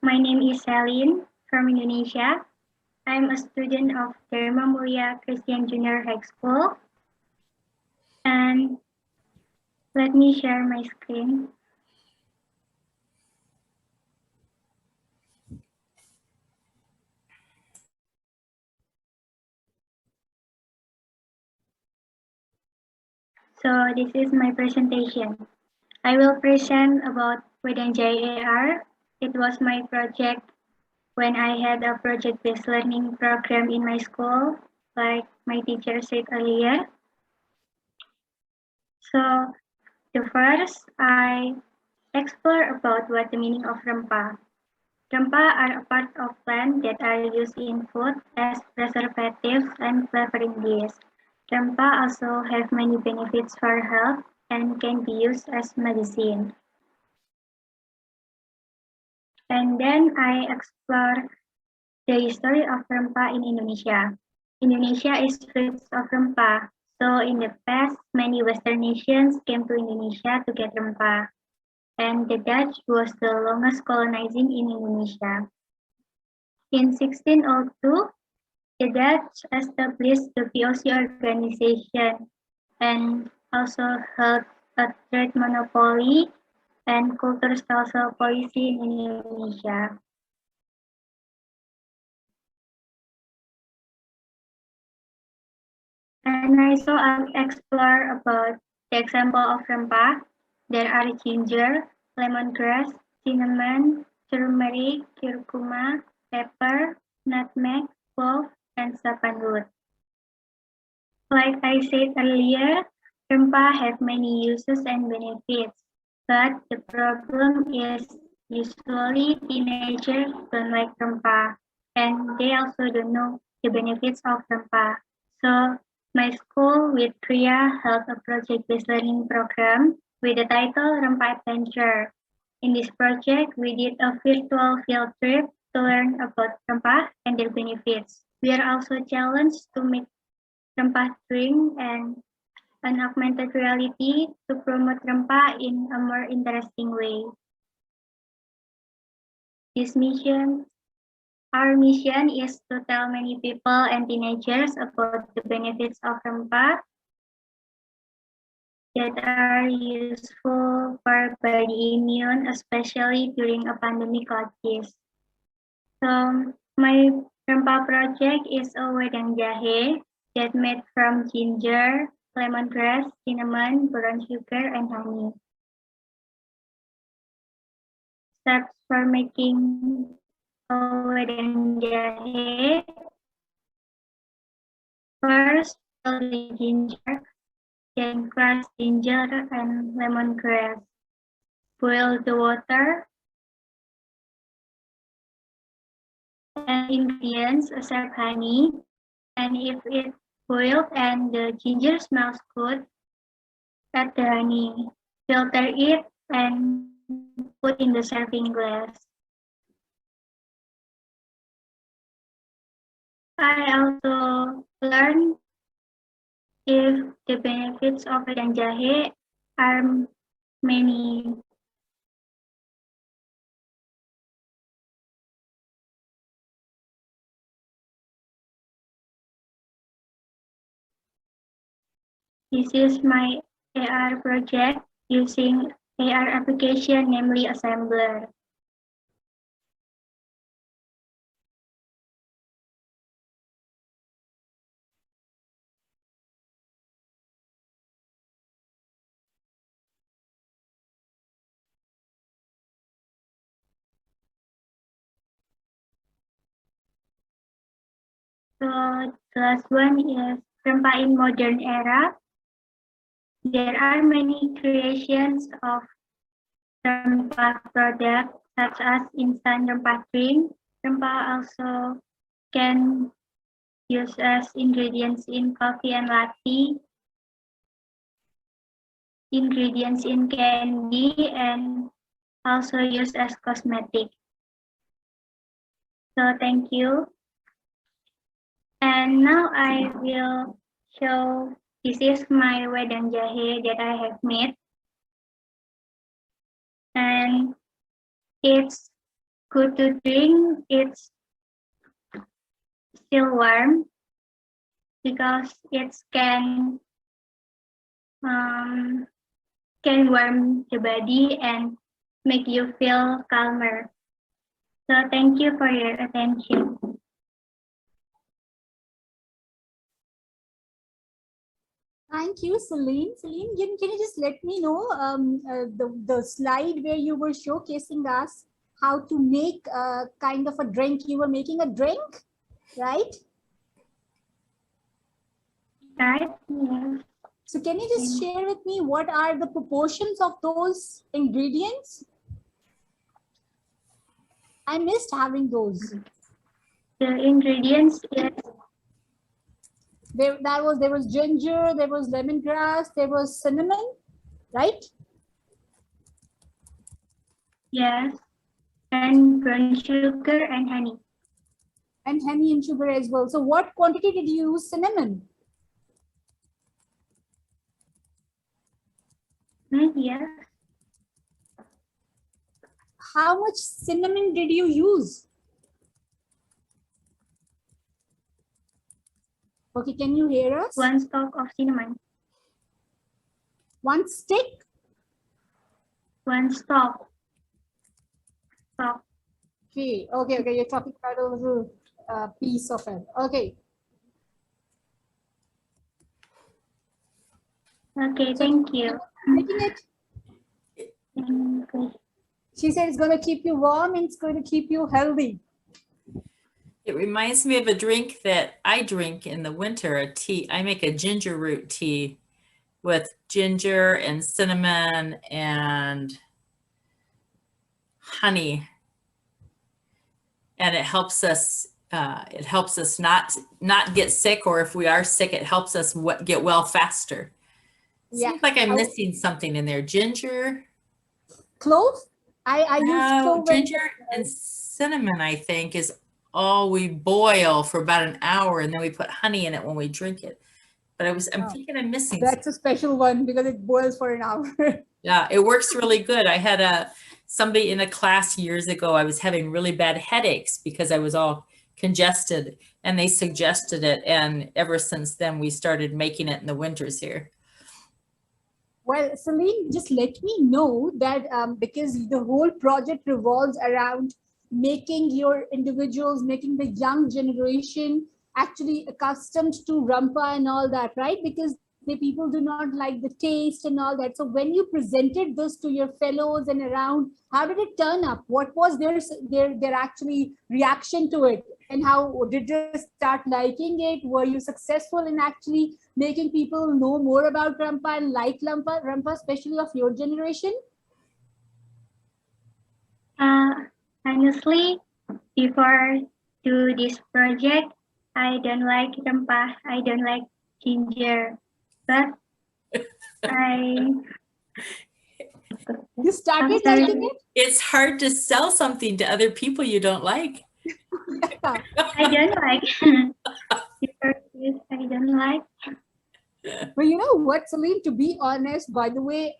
My name is Celine from Indonesia. I'm a student of Dharma Mulia Christian Junior High School. And let me share my screen. So this is my presentation. I will present about Wedanjai AR. It was my project when I had a project-based learning program in my school, like my teacher said earlier. So the first, I explore about what the meaning of rempah. Rempah are a part of plants that are used in food as preservatives and flavoring dishes. Rempah also have many benefits for health and can be used as medicine. And then I explore the history of rempah in Indonesia. Indonesia is rich of rempah, so in the past, many Western nations came to Indonesia to get rempah, and the Dutch was the longest colonizing in Indonesia. In 1602, the Dutch established the VOC organization and also held a trade monopoly and cultural social policy in Indonesia. And also I explore about the example of rempah. There are ginger, lemongrass, cinnamon, turmeric, curcuma, pepper, nutmeg, clove, and sapanwood. Like I said earlier, rempah have many uses and benefits, but the problem is usually teenagers don't like rempah, and they also don't know the benefits of rempah. So my school with Kriya held a project-based learning program with the title Rempah Adventure. In this project, we did a virtual field trip to learn about rempah and their benefits. We are also challenged to make rempah drink and an augmented reality to promote rempah in a more interesting way. This mission, our mission is to tell many people and teenagers about the benefits of rempah that are useful for body immune, especially during a pandemic like this. So my rempah project is a wedang jahe that made from ginger, lemongrass, cinnamon, brown sugar, and honey. Steps for making a wedang jahe. First, peel the ginger, then crush ginger and lemongrass. Boil the water. And ingredients except honey. And if it boiled and the ginger smells good, add the honey. Filter it and put in the serving glass. I also learned if the benefits of wedang jahe are many. This is my AR project using AR application, namely Assembler. So the last one is rempah in modern era. There are many creations of rempah products such as instant rempah drink. Rempah also can use as ingredients in coffee and latte, ingredients in candy, and also used as cosmetic. So thank you. And now I will show, this is my wedang jahe that I have made. And it's good to drink. It's still warm because it um, can warm the body and make you feel calmer. So thank you for your attention. Thank you, Celine. Celine, can you just let me know the slide where you were showcasing us how to make kind of a drink? You were making a drink, right? Right? Yes. So can you just share with me what are the proportions of those ingredients? I missed having those. The ingredients is There was ginger, there was lemongrass, there was cinnamon, right? yes, and brown sugar and honey. And honey and sugar as well. So what quantity did you use cinnamon? Yes. How much cinnamon did you use? Okay, can you hear us? 1 stalk of cinnamon. 1 stick? 1 stalk. Stalk. Okay, you're talking about a little piece of it. Okay. Okay, thank you. Making it. She said it's going to keep you warm and it's going to keep you healthy. It reminds me of a drink that I drink in the winter, a tea. I make a ginger root tea with ginger and cinnamon and honey. And it helps us not get sick, or if we are sick, it helps us get well faster. Yeah. Seems like I'm missing something in there. Ginger. Clove? I use clove. Ginger and cinnamon, I think, is all we boil for about an hour, and then we put honey in it when we drink it. But I'm thinking I'm missing That's something. A special one because it boils for an hour. Yeah, it works really good. I had somebody in a class years ago. I was having really bad headaches because I was all congested, and they suggested it. And ever since then, we started making it in the winters here. Well, Celine, just let me know that because the whole project revolves around making your individuals, making the young generation actually accustomed to Rampa and all that, right? Because the people do not like the taste and all that. So when you presented this to your fellows and around, how did it turn up? What was their actually reaction to it? And how did you start liking it? Were you successful in actually making people know more about Rampa and like Rampa, especially of your generation? Honestly, before do this project, I don't like rempah. I don't like ginger, but You started liking it? It's hard to sell something to other people you don't like. Yeah. I don't like. I don't like. Well, you know what, Celine, to be honest, by the way,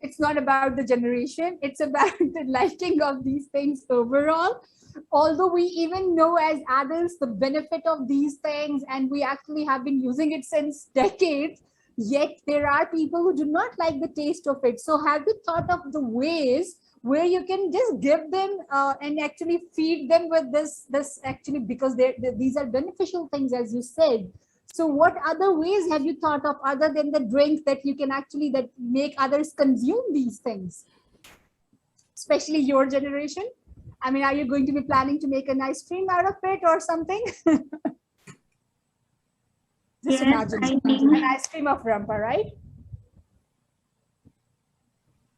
it's not about the generation. It's about the liking of these things overall. Although we even know as adults the benefit of these things, and we actually have been using it since decades, yet there are people who do not like the taste of it. So have you thought of the ways where you can just give them and actually feed them with this actually, because these are beneficial things, as you said. So what other ways have you thought of other than the drink that you can actually that make others consume these things, especially your generation? I mean, are you going to be planning to make an ice cream out of it or something? Just imagine an ice cream of Rampa, right?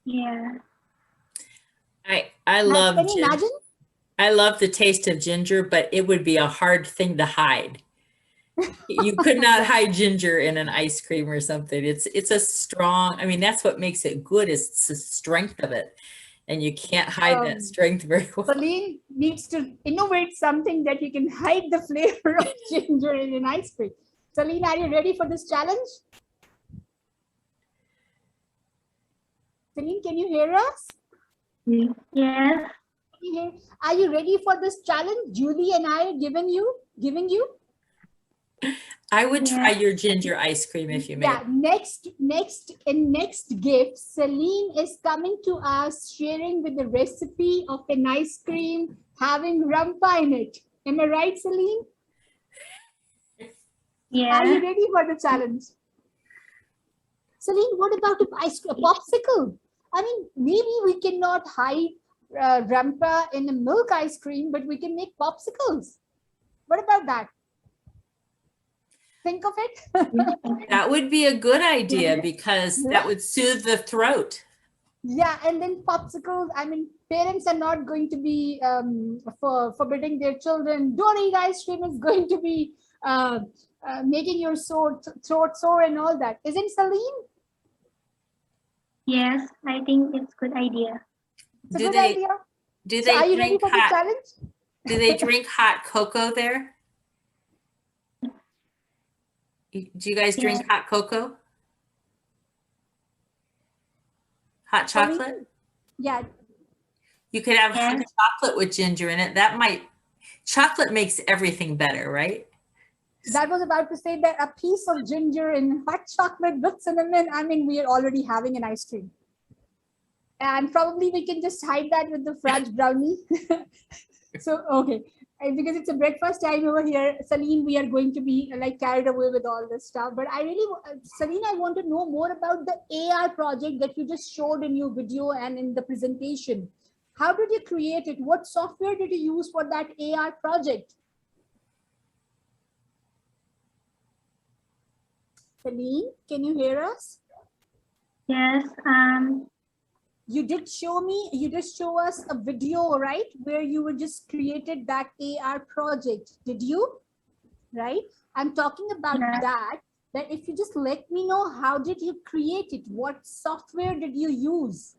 Yeah. I love Can you imagine? I love the taste of ginger, but it would be a hard thing to hide. You could not hide ginger in an ice cream or something. It's a strong, I mean, that's what makes it good, is the strength of it. And you can't hide that strength very well. Celine needs to innovate something that you can hide the flavor of ginger in an ice cream. Celine, are you ready for this challenge? Celine, can you hear us? Yes. Are you ready for this challenge Julie and I are giving you? I would try Yeah. your ginger ice cream if you made Yeah, next gift, Celine is coming to us sharing with the recipe of an ice cream having rampa in it. Am I right, Celine? Are Yeah. you ready for the challenge? Celine, what about a popsicle? I mean, maybe we cannot hide rampa in a milk ice cream, but we can make popsicles. What about that? Think of it. That would be a good idea because that would soothe the throat. Yeah, and then popsicles. I mean, parents are not going to be forbidding their children. Don't eat ice cream. Is going to be making your throat sore and all that. Isn't Celine? Yes, I think it's good idea. It's a Do good they idea. do So they are you ready drink for the hot? challenge? Do they drink hot cocoa there? Do you guys drink hot cocoa? Hot Celine? chocolate? Yeah. You could have hot Yes. chocolate with ginger in it. Chocolate makes everything better, right? That was about to say that a piece of ginger in hot chocolate with cinnamon. I mean, we are already having an ice cream. And probably we can just hide that with the fudge brownie. So, okay. And because it's a breakfast time over here, Celine, we are going to be like carried away with all this stuff. But I really, Celine, I want to know more about the AR project that you just showed in your video and in the presentation. How did you create it? What software did you use for that AR project? Celine, can you hear us? Yes. You did show us a video, right? Where you were just created that AR project. Did you? Right? I'm talking about that if you just let me know, how did you create it? What software did you use?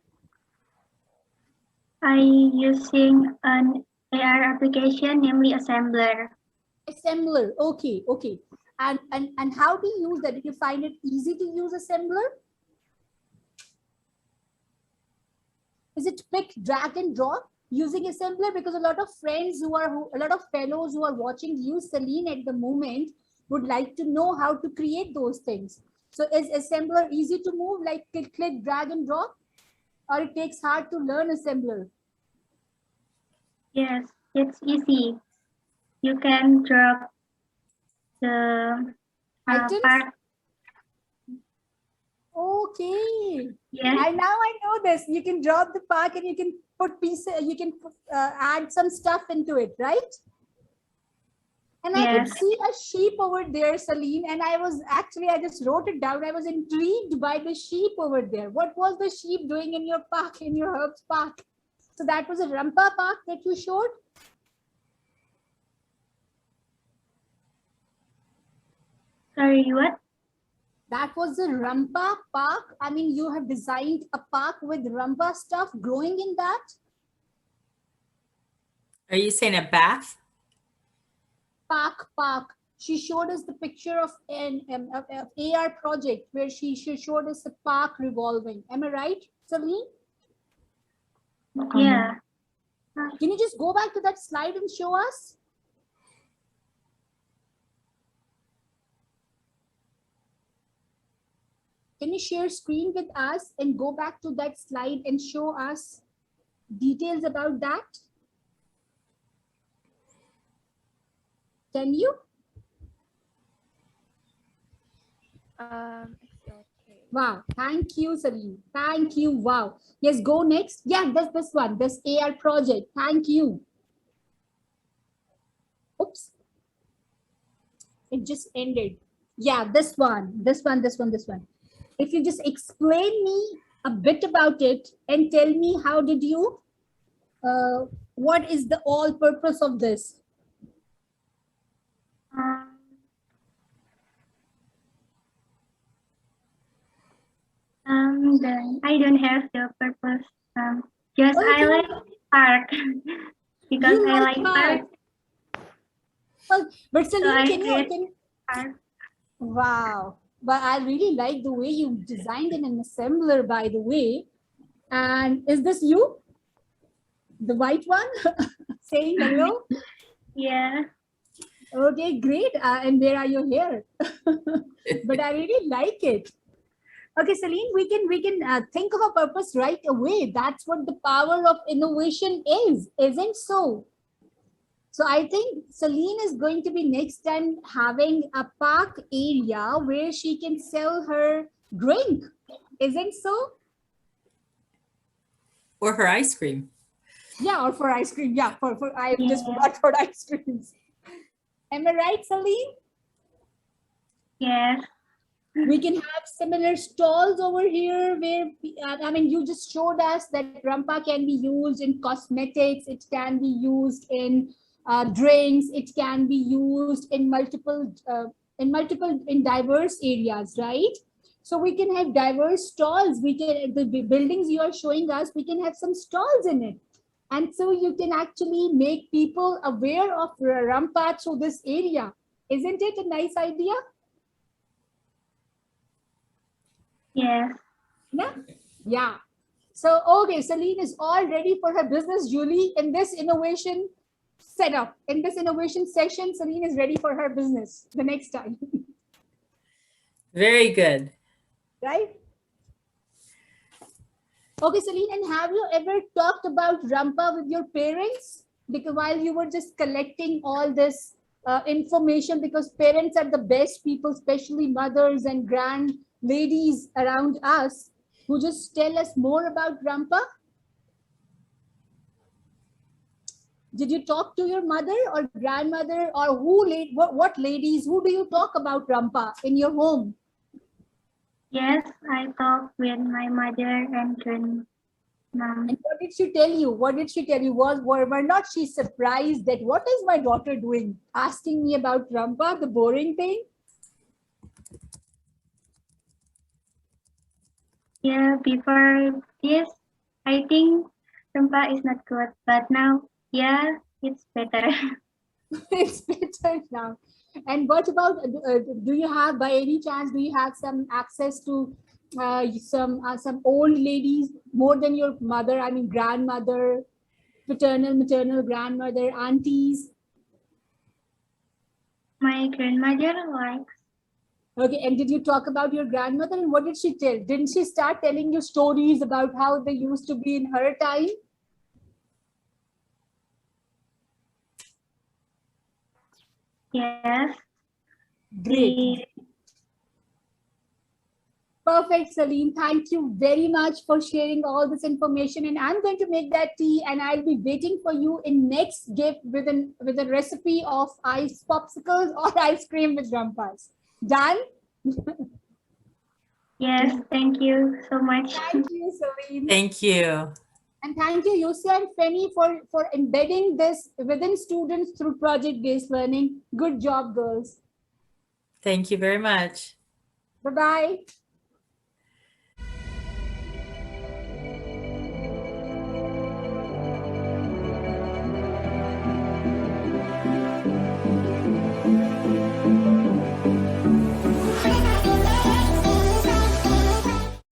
I using an AR application, namely Assembler. Assembler. Okay. And how do you use that? Did you find it easy to use Assembler? Is it quick drag and drop using Assembler? Because a lot of fellows who are watching you, Celine, at the moment would like to know how to create those things. So is Assembler easy to move, like click, drag and drop? Or it takes hard to learn Assembler? Yes, it's easy. You can drop the Items? part. Okay. Yes. I know this. You can drop the pack and you can put pieces. You can add some stuff into it, right? And I could see a sheep over there, Celine. And I just wrote it down. I was intrigued by the sheep over there. What was the sheep doing in your park, in your herbs park? So that was a Rampa park that you showed? Sorry, what? That was a Rampa park. I mean, you have designed a park with Rampa stuff growing in that? Are you saying a bath? Park. She showed us the picture of an AR project where she showed us a park revolving. Am I right, Celine? Yeah. Can you just go back to that slide and show us? Can you share screen with us and go back to that slide and show us details about that? Can you? Okay. Wow, thank you, Celine. Thank you. Wow. Yes, go next. Yeah, that's this one, this AR project. Thank you. Oops. It just ended. Yeah, this one. If you just explain me a bit about it and tell me how did you, what is the all purpose of this? Then I don't have the purpose. Just Oh, I like park because You I like like park. park. Well, but So Celine, I can create you, park. wow. But I really like the way you designed an assembler, by the way. And is this you? The white one saying hello? Yeah. Okay, great. And where are your hair? But I really like it. Okay, Celine, we can think of a purpose right away. That's what the power of innovation is, isn't so? So I think Celine is going to be next time having a park area where she can sell her drink, isn't so? Or her ice cream. Yeah, or for ice cream. Yeah, for I just Yeah. forgot for ice creams. Am I right, Celine? Yes. We can have similar stalls over here where, I mean, you just showed us that Rampa can be used in cosmetics, it can be used in drinks, it can be used in in diverse areas, right? So we can have diverse stalls. We can, the buildings you are showing us, we can have some stalls in it. And so you can actually make people aware of Rampa through this area. Isn't it a nice idea? Yes. Yeah. Yeah. So, okay, Celine is all ready for her business, Julie. In this innovation setup, in this innovation session, Celine is ready for her business the next time. Very good. Right? Okay, Celine, and have you ever talked about Rampa with your parents? Because while you were just collecting all this information, because parents are the best people, especially mothers and grand ladies around us, who just tell us more about Rampa. Did you talk to your mother or grandmother, or what ladies, who do you talk about Rampa in your home? Yes, I talked with my mother and grandmom. And what did she tell you? What did she tell you? Were not she surprised that what is my daughter doing? Asking me about Rampa, the boring thing? Yeah, before this, I think Rampa is not good, but now, yeah, it's better. It's better now. And what about, do you have, by any chance, do you have some access to some old ladies more than your mother? I mean, grandmother, paternal, maternal grandmother, aunties. My grandmother likes, Okay, and did you talk about your grandmother, and what did she tell? Didn't she start telling you stories about how they used to be in her time? yes. Great. She, Perfect, Celine. Thank you very much for sharing all this information. And I'm going to make that tea, and I'll be waiting for you in next gift with a recipe of ice popsicles or ice cream with Rampas. Done? yes, thank you so much. Thank you, Celine. Thank you. And thank you, Yosia and Feni, for embedding this within students through project-based learning. Good job, girls. Thank you very much. Bye-bye.